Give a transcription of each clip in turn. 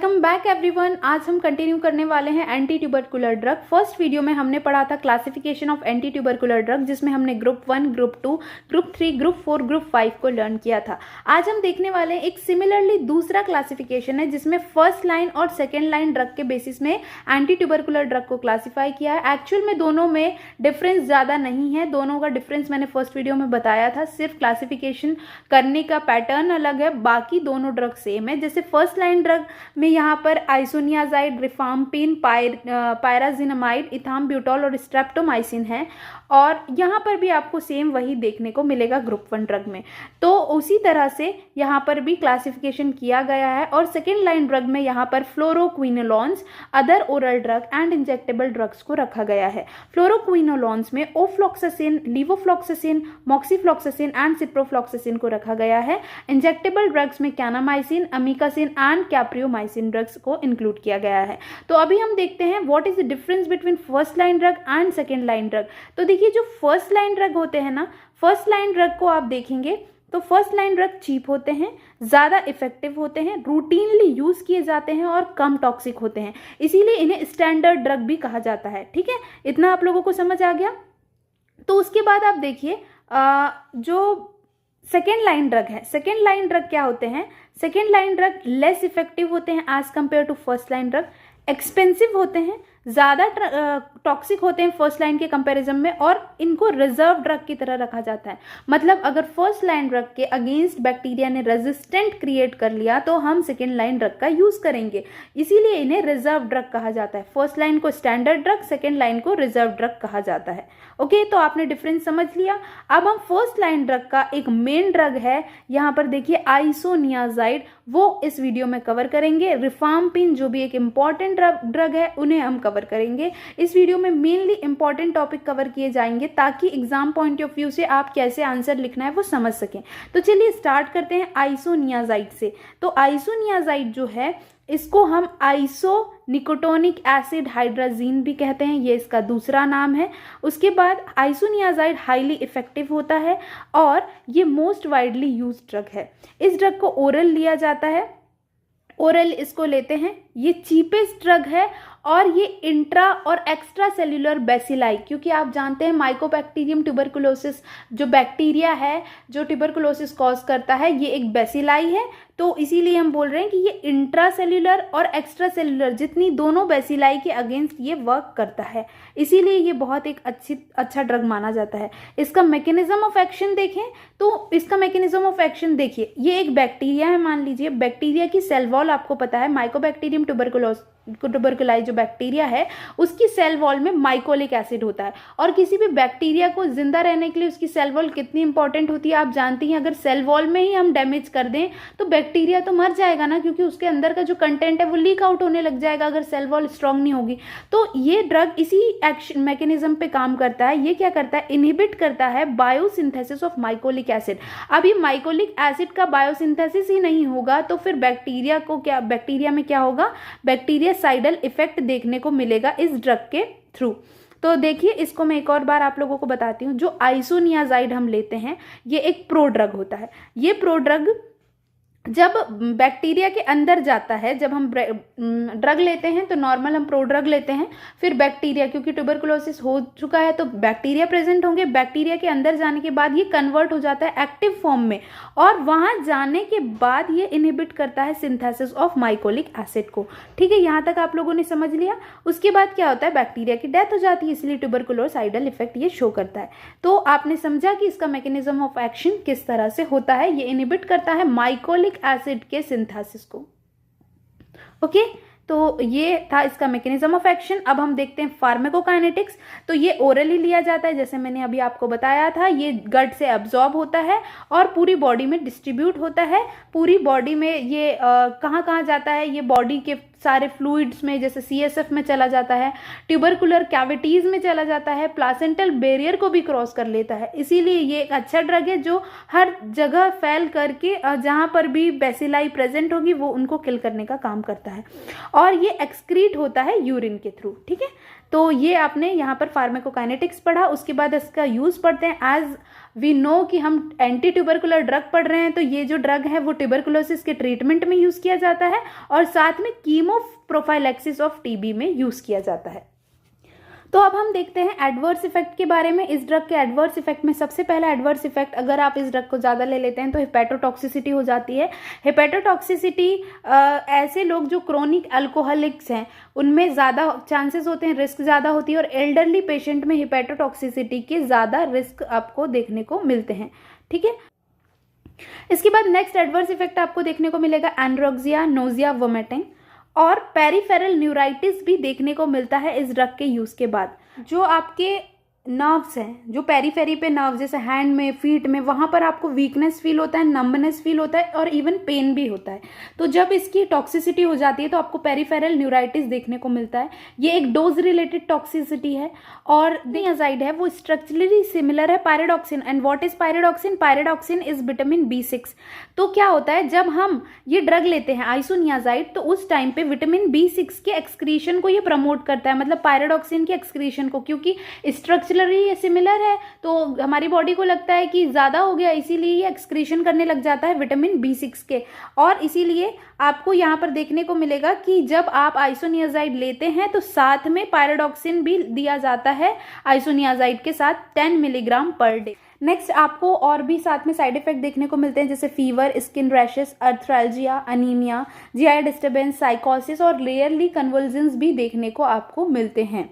Welcome back everyone. आज हम continue करने वाले हैं anti tubercular drug. First video में हमने पढ़ा था classification of anti tubercular drug, जिसमें हमने group 1, group 2, group 3, group 4, group 5 को लर्न किया था। आज हम देखने वाले हैं एक सिमिलरली दूसरा क्लासिफिकेशन है, जिसमें फर्स्ट लाइन और सेकेंड लाइन ड्रग के बेसिस में एंटी ट्यूबरकुलर ड्रग को क्लासीफाई किया है। एक्चुअल में दोनों में डिफरेंस ज़्यादा नहीं है, दोनों का डिफरेंस मैंने फर्स्ट वीडियो में बताया था। सिर्फ क्लासिफिकेशन करने का पैटर्न अलग है, बाकी दोनों ड्रग सेम है। जैसे फर्स्ट लाइन ड्रग में यहाँ पर आइसोनियाजाइड, रिफाम्पिन, पायराजिनामाइड, इथाम्ब्यूटॉल और स्ट्रेप्टोमाइसिन है, और यहाँ पर भी आपको सेम वही देखने को मिलेगा ग्रुप 1 ड्रग में। तो उसी तरह से यहाँ पर भी क्लासिफिकेशन किया गया है। और सेकेंड लाइन ड्रग में यहाँ पर fluoroquinolones, other oral drug and injectable drugs को रखा गया है। फ्लोरोक्विनोलॉन्स में ofloxacin, levofloxacin, moxifloxacin and ciprofloxacin को रखा गया है। इंजेक्टेबल ड्रग्स में kanamycin, amikacin and capreomycin drugs को इंक्लूड किया गया है। तो अभी हम देखते हैं what is the difference between first line drug and second line drug. तो देखिए, जो फर्स्ट लाइन ड्रग होते हैं ना, फर्स्ट लाइन ड्रग को आप देखेंगे तो फर्स्ट लाइन ड्रग चीप होते हैं, ज़्यादा इफेक्टिव होते हैं, रूटीनली यूज़ किए जाते हैं और कम टॉक्सिक होते हैं, इसीलिए इन्हें स्टैंडर्ड ड्रग भी कहा जाता है। ठीक है, इतना आप लोगों को समझ आ गया। तो उसके बाद आप देखिए जो सेकेंड लाइन ड्रग है, सेकेंड लाइन ड्रग क्या होते हैं? Second line drug less effective होते हैं as compare to first line drug, expensive होते हैं, ज़्यादा टॉक्सिक होते हैं फर्स्ट लाइन के कंपैरिजन में, और इनको रिजर्व ड्रग की तरह रखा जाता है। मतलब अगर फर्स्ट लाइन ड्रग के अगेंस्ट बैक्टीरिया ने रेजिस्टेंट क्रिएट कर लिया तो हम सेकेंड लाइन ड्रग का यूज़ करेंगे, इसीलिए इन्हें रिजर्व ड्रग कहा जाता है। फर्स्ट लाइन को स्टैंडर्ड ड्रग, सेकेंड लाइन को रिजर्व ड्रग कहा जाता है। ओके, तो आपने डिफरेंस समझ लिया। अब हम फर्स्ट लाइन ड्रग का एक मेन ड्रग है, यहाँ पर देखिए आइसोनियाजाइड, वो इस वीडियो में कवर करेंगे। रिफाम्पिन जो भी एक इंपॉर्टेंट ड्रग है, उन्हें हम कवर करेंगे। इस वीडियो में मेनली इंपॉर्टेंट टॉपिक कवर किए जाएंगे, ताकि एग्जाम पॉइंट ऑफ व्यू से आप कैसे आंसर लिखना है वो समझ सकें। तो चलिए स्टार्ट करते हैं आइसोनियाजाइड से। तो आइसोनियाजाइड जो है, इसको हम आइसोनिकोटोनिक एसिड हाइड्राजीन भी कहते हैं, ये इसका दूसरा नाम है। उसके बाद आइसोनियाजाइड हाईली इफेक्टिव होता है और ये मोस्ट वाइडली यूज्ड ड्रग है। इस ड्रग को ओरल लिया जाता है, ओरल इसको लेते हैं। ये चीपेस्ट ड्रग है और ये इंट्रा और एक्स्ट्रा सेल्यूलर बेसिलाई, क्योंकि आप जानते हैं माइकोबैक्टीरियम ट्यूबरकुलोसिस जो बैक्टीरिया है जो ट्यूबरकुलोसिस कॉज करता है, ये एक बेसिलाई है। तो इसीलिए हम बोल रहे हैं कि ये इंट्रा सेल्यूलर और एक्स्ट्रा सेल्यूलर, जितनी दोनों बेसिलाई के अगेंस्ट ये वर्क करता है, इसीलिए ये बहुत एक अच्छा ड्रग माना जाता है। इसका मैकेनिज्म ऑफ एक्शन देखें तो इसका मैकेनिज्म ऑफ एक्शन देखिए, ये एक बैक्टीरिया है, मान लीजिए। बैक्टीरिया की सेल वॉल आपको पता है, माइकोबैक्टीरियम ट्यूबरकुलाई जो बैक्टीरिया है, उसकी सेल वॉल में माइकोलिक एसिड होता है। और किसी भी बैक्टीरिया को जिंदा रहने के लिए उसकी सेल वॉल कितनी इंपॉर्टेंट होती है आप जानती हैं। अगर सेल वॉल में ही हम डैमेज कर दें तो बैक्टीरिया तो मर जाएगा ना, क्योंकि उसके अंदर का जो कंटेंट है वो लीक आउट होने लग जाएगा अगर सेल वॉल स्ट्रांग नहीं होगी। तो ये ड्रग इसी एक्शन मैकेनिज्म पे काम करता है। ये क्या करता है? इनहिबिट करता है बायोसिंथेसिस ऑफ माइकोलिक एसिड। अब ये माइकोलिक एसिड का बायोसिंथेसिस ही नहीं होगा तो फिर बैक्टीरिया में क्या होगा? बैक्टीरिया साइडल इफेक्ट देखने को मिलेगा इस ड्रग के थ्रू। तो देखिए, इसको मैं एक और बार आप लोगों को बताती हूँ। जो आइसोनियाजाइड हम लेते हैं, ये एक प्रो ड्रग होता है। ये प्रो ड्रग जब बैक्टीरिया के अंदर जाता है, जब हम ड्रग लेते हैं तो नॉर्मल हम प्रो ड्रग लेते हैं, फिर बैक्टीरिया, क्योंकि ट्यूबरकुलोसिस हो चुका है तो बैक्टीरिया प्रेजेंट होंगे, बैक्टीरिया के अंदर जाने के बाद ये कन्वर्ट हो जाता है एक्टिव फॉर्म में, और वहाँ जाने के बाद ये इनहिबिट करता है सिंथेसिस ऑफ माइकोलिक एसिड को। ठीक है, यहाँ तक आप लोगों ने समझ लिया। उसके बाद क्या होता है? बैक्टीरिया की डेथ हो जाती है, इसलिए ट्यूबरकुलोसाइडल इफेक्ट ये शो करता है। तो आपने समझा कि इसका मैकेनिज्म ऑफ एक्शन किस तरह से होता है। ये इनहिबिट करता है माइकोलिक एसिड के सिंथेसिस को। ओके, तो ये था इसका मैकेनिज्म ऑफ एक्शन। अब हम देखते हैं फार्माकोकाइनेटिक्स। तो ये ओरली लिया जाता है, जैसे मैंने अभी आपको बताया था। ये गट से एब्जॉर्ब होता है और पूरी बॉडी में डिस्ट्रीब्यूट होता है। पूरी बॉडी में ये कहाँ कहाँ जाता है? ये बॉडी के सारे फ्लूइड्स में, जैसे CSF में चला जाता है, ट्यूबरकुलर कैविटीज़ में चला जाता है, प्लासेंटल बैरियर को भी क्रॉस कर लेता है। इसीलिए ये एक अच्छा ड्रग है जो हर जगह फैल करके जहाँ पर भी बेसिलाई प्रेजेंट होगी वो उनको किल करने का काम करता है। और ये एक्सक्रीट होता है यूरिन के थ्रू। ठीक है, तो ये आपने यहाँ पर फार्माकोकाइनेटिक्स पढ़ा। उसके बाद इसका यूज़ पढ़ते हैं एज वी नो कि हम एंटी ट्यूबरकुलर ड्रग पढ़ रहे हैं, तो ये जो ड्रग है वो ट्यूबरकुलोसिस के ट्रीटमेंट में यूज़ किया जाता है और साथ में कीमो प्रोफाइलैक्सिस ऑफ टीबी में यूज़ किया जाता है। तो अब हम देखते हैं एडवर्स इफेक्ट के बारे में। इस ड्रग के एडवर्स इफेक्ट में सबसे पहला एडवर्स इफेक्ट, अगर आप इस ड्रग को ज़्यादा ले लेते हैं तो हेपेटोटॉक्सिसिटी हो जाती है। हेपेटोटॉक्सिसिटी ऐसे लोग जो क्रोनिक अल्कोहलिक्स हैं उनमें ज़्यादा चांसेस होते हैं, रिस्क ज़्यादा होती है, और एल्डरली पेशेंट में हेपेटोटॉक्सिसिटी के ज़्यादा रिस्क आपको देखने को मिलते हैं। ठीक है, इसके बाद नेक्स्ट एडवर्स इफेक्ट आपको देखने को मिलेगा एनोरेक्सिया, नोजिया, वोमिटिंग और पेरिफेरल न्यूराइटिस भी देखने को मिलता है इस ड्रग के यूज़ के बाद। जो आपके नर्व्स हैं, जो पेरीफेरी पे नर्व जैसे हैंड में, फीट में, वहाँ पर आपको वीकनेस फील होता है, नंबनेस फील होता है और इवन पेन भी होता है। तो जब इसकी टॉक्सिसिटी हो जाती है तो आपको पेरीफेरल न्यूराइटिस देखने को मिलता है। ये एक डोज रिलेटेड टॉक्सिसिटी है और नियाजाइड है वो स्ट्रक्चरली सिमिलर है pyridoxine. And what is pyridoxine? Pyridoxine is vitamin B6। तो क्या होता है, जब हम ये ड्रग लेते हैं आइसोनियाजाइड, तो उस टाइम पे विटामिन B6 के एक्सक्रीशन को ये प्रमोट करता है, मतलब पायरिडॉक्सिन के एक्सक्रीशन को, क्योंकि स्ट्रक्चर ये सिमिलर है तो हमारी बॉडी को लगता है कि ज़्यादा हो गया, इसीलिए ये एक्सक्रीशन करने लग जाता है विटामिन B6 के। और इसीलिए आपको यहाँ पर देखने को मिलेगा कि जब आप आइसोनियाजाइड लेते हैं तो साथ में पायरिडॉक्सिन भी दिया जाता है आइसोनियाजाइड के साथ 10 मिलीग्राम पर डे। नेक्स्ट आपको और भी साथ में साइड इफेक्ट देखने को मिलते हैं, जैसे fever, skin rashes, arthralgia, anaemia, GI disturbance, साइकोसिस और रेयरली कन्वल्जन्स भी देखने को आपको मिलते हैं।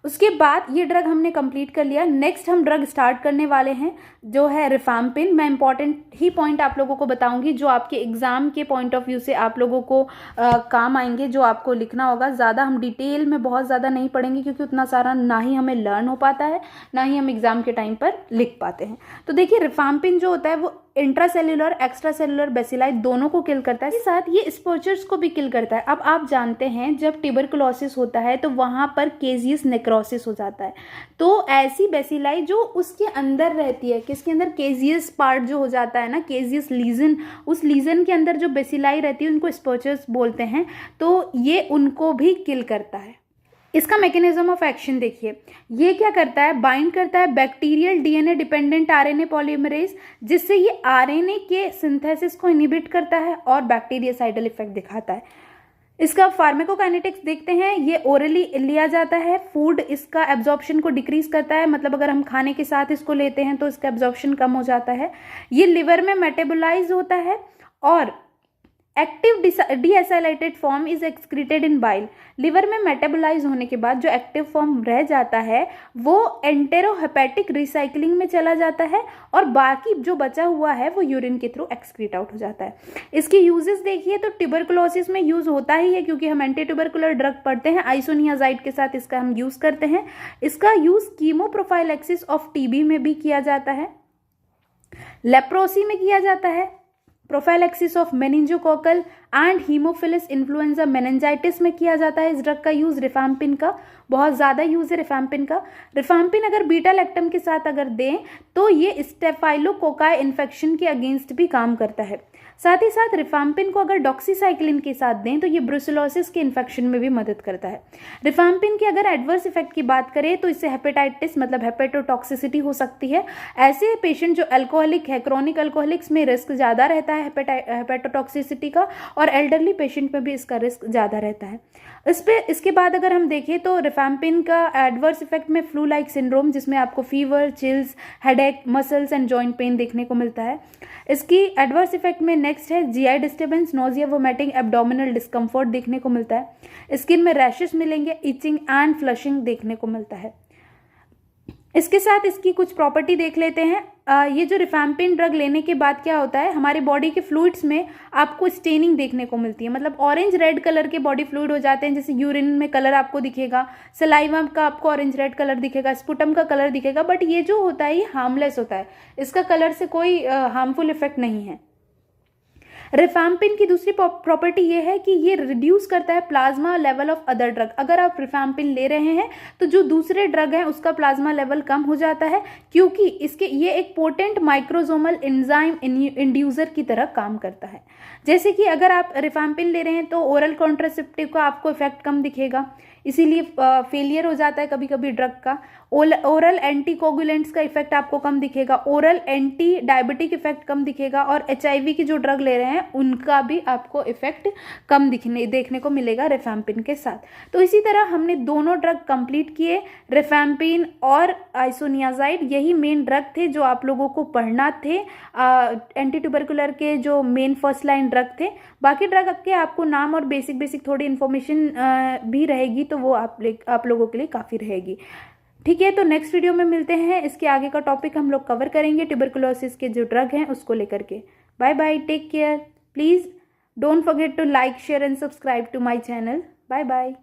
उसके बाद ये ड्रग हमने कंप्लीट कर लिया। नेक्स्ट हम ड्रग स्टार्ट करने वाले हैं जो है रिफाम्पिन। मैं इंपॉर्टेंट ही पॉइंट आप लोगों को बताऊंगी जो आपके एग्जाम के पॉइंट ऑफ व्यू से आप लोगों को काम आएंगे, जो आपको लिखना होगा। ज़्यादा हम डिटेल में बहुत ज़्यादा नहीं पढ़ेंगे क्योंकि उतना सारा ना ही हमें लर्न हो पाता है, ना ही हम एग्जाम के टाइम पर लिख पाते हैं। तो देखिए, रिफाम्पिन जो होता है वो इंट्रासेल्युलर, एक्स्ट्रासेल्युलर बेसिलाई दोनों को किल करता है, साथ ये स्पोर्चर्स को भी किल करता है। अब आप जानते हैं जब ट्यूबरकुलोसिस होता है तो वहाँ पर केजियस नेक्रोसिस हो जाता है। तो ऐसी बेसिलाई जो उसके अंदर रहती है, किसके अंदर? केजियस पार्ट जो हो जाता है ना, केजियस लीजन, उस लीजन के अंदर जो बेसिलाई रहती है उनको स्पोर्चर्स बोलते हैं। तो ये उनको भी किल करता है। इसका मैकेनिज्म ऑफ एक्शन देखिए, ये क्या करता है, बाइंड करता है bacterial DNA dependent RNA polymerase, जिससे ये आरएनए के सिंथेसिस को इनहिबिट करता है और बैक्टीरियासाइडल इफेक्ट दिखाता है। इसका फार्माकोकाइनेटिक्स देखते हैं, ये ओरली लिया जाता है। फूड इसका एब्जॉर्प्शन को डिक्रीज करता है, मतलब अगर हम खाने के साथ इसको लेते हैं तो इसका एब्जॉर्प्शन कम हो जाता है। ये लिवर में मेटाबोलाइज होता है और active deacylated form is excreted in bile. Liver में मेटाबोलाइज होने के बाद जो एक्टिव फॉर्म रह जाता है वो एंटेरोहेपेटिक रिसाइकलिंग में चला जाता है और बाकी जो बचा हुआ है वो यूरिन के थ्रू एक्सक्रीट आउट हो जाता है। इसकी यूजेस देखिए तो ट्यूबरकुलोसिस में यूज होता ही है क्योंकि हम एंटी ट्यूबरकुलर ड्रग पढ़ते हैं, आइसोनियाजाइड के साथ इसका हम यूज करते हैं। इसका use chemo prophylaxis of TB में भी किया जाता है, लेप्रोसी में किया जाता है, prophylaxis of meningococcal and Haemophilus influenza meningitis में किया जाता है। इस ड्रग का यूज रिफाम्पिन का बहुत ज़्यादा यूज है। रिफाम्पिन अगर बीटा लैक्टम के साथ अगर दें तो ये स्टेफाइलोकोकाई इन्फेक्शन के अगेंस्ट भी काम करता है। साथ ही साथ रिफाम्पिन को अगर डॉक्सीसाइक्लिन के साथ दें तो ये ब्रुसेलोसिस के इन्फेक्शन में भी मदद करता है। रिफाम्पिन की अगर एडवर्स इफेक्ट की बात करें तो इससे हेपेटाइटिस मतलब हेपेटोटॉक्सिसिटी हो सकती है। ऐसे पेशेंट जो अल्कोहलिक है, क्रोनिक अल्कोहलिक्स में रिस्क ज़्यादा रहता है हेपेटोटॉक्सिसिटी का, और एल्डरली पेशेंट में भी इसका रिस्क ज़्यादा रहता है। इसके बाद अगर हम देखें तो रिफाम्पिन का एडवर्स इफेक्ट में फ्लू लाइक सिंड्रोम, जिसमें आपको fever, chills, headache, muscles and joint pain देखने को मिलता है। इसकी एडवर्स इफेक्ट में नेक्स्ट है GI disturbance, nausea, vomiting, abdominal discomfort देखने को मिलता है। स्किन में रैशेस मिलेंगे, इचिंग एंड फ्लशिंग देखने को मिलता है। इसके साथ इसकी कुछ प्रॉपर्टी देख लेते हैं। ये जो रिफाम्पिन ड्रग लेने के बाद क्या होता है, हमारी बॉडी के फ्लूइड्स में आपको स्टेनिंग देखने को मिलती है, मतलब ऑरेंज रेड कलर के बॉडी फ्लूइड हो जाते हैं। जैसे यूरिन में कलर आपको दिखेगा, सलाइवा का आपको ऑरेंज रेड कलर दिखेगा, स्पुटम का कलर दिखेगा, बट ये जो होता है ये हार्मलेस होता है, इसका कलर से कोई हार्मफुल इफेक्ट नहीं है। रिफैम्पिन की दूसरी प्रॉपर्टी ये है कि ये रिड्यूस करता है plasma level of other drug. अगर आप रिफैम्पिन ले रहे हैं तो जो दूसरे ड्रग हैं उसका प्लाज्मा लेवल कम हो जाता है, क्योंकि इसके ये एक पोटेंट माइक्रोजोमल एंजाइम इंड्यूसर की तरह काम करता है। जैसे कि अगर आप रिफैम्पिन ले रहे हैं तो ओरल कॉन्ट्रासेप्टिव का आपको इफेक्ट कम दिखेगा, इसीलिए फेलियर हो जाता है कभी कभी ड्रग का। ओरल एंटीकोगुलेंट्स का इफेक्ट आपको कम दिखेगा, ओरल एंटी डायबिटिक इफेक्ट कम दिखेगा, और HIV की जो ड्रग ले रहे हैं उनका भी आपको इफेक्ट कम देखने को मिलेगा रिफैम्पिन के साथ। तो इसी तरह हमने दोनों ड्रग कंप्लीट किए, रिफैम्पिन और आइसोनियाजाइड। यही मेन ड्रग थे जो आप लोगों को पढ़ना थे, एंटी ट्यूबरकुलर के जो मेन फर्स्ट लाइन ड्रग थे। बाकी ड्रग के आपको नाम और बेसिक थोड़ी इन्फॉर्मेशन भी रहेगी, तो वो आप लोगों के लिए काफ़ी रहेगी। ठीक है, तो नेक्स्ट वीडियो में मिलते हैं। इसके आगे का टॉपिक हम लोग कवर करेंगे ट्यूबरकुलोसिस के जो ड्रग हैं उसको लेकर के। Bye bye, take care, please don't forget to like, share and subscribe to my channel. Bye bye.